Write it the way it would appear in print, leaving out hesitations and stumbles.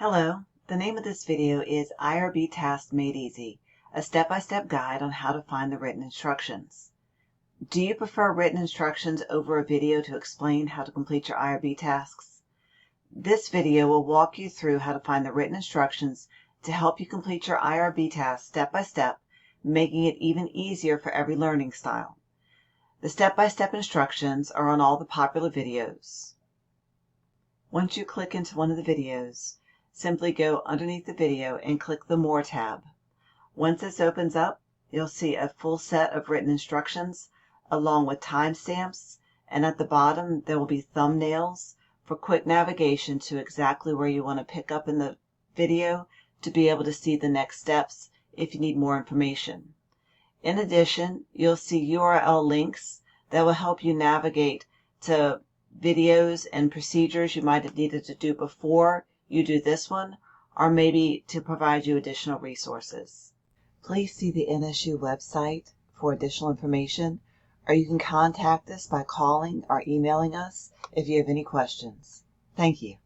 Hello, the name of this video is IRB Tasks Made Easy, a step-by-step guide on how to find the written instructions. Do you prefer written instructions over a video to explain how to complete your IRB tasks? This video will walk you through how to find the written instructions to help you complete your IRB tasks step by step, making it even easier for every learning style. The step-by-step instructions are on all the popular videos. Once you click into one of the videos, simply go underneath the video and click the More tab. Once this opens up, you'll see a full set of written instructions along with timestamps, and at the bottom there will be thumbnails for quick navigation to exactly where you want to pick up in the video to be able to see the next steps if you need more information. In addition, you'll see URL links that will help you navigate to videos and procedures you might have needed to do before you do this one, or maybe to provide you additional resources. Please see the NSU website for additional information, or you can contact us by calling or emailing us if you have any questions. Thank you.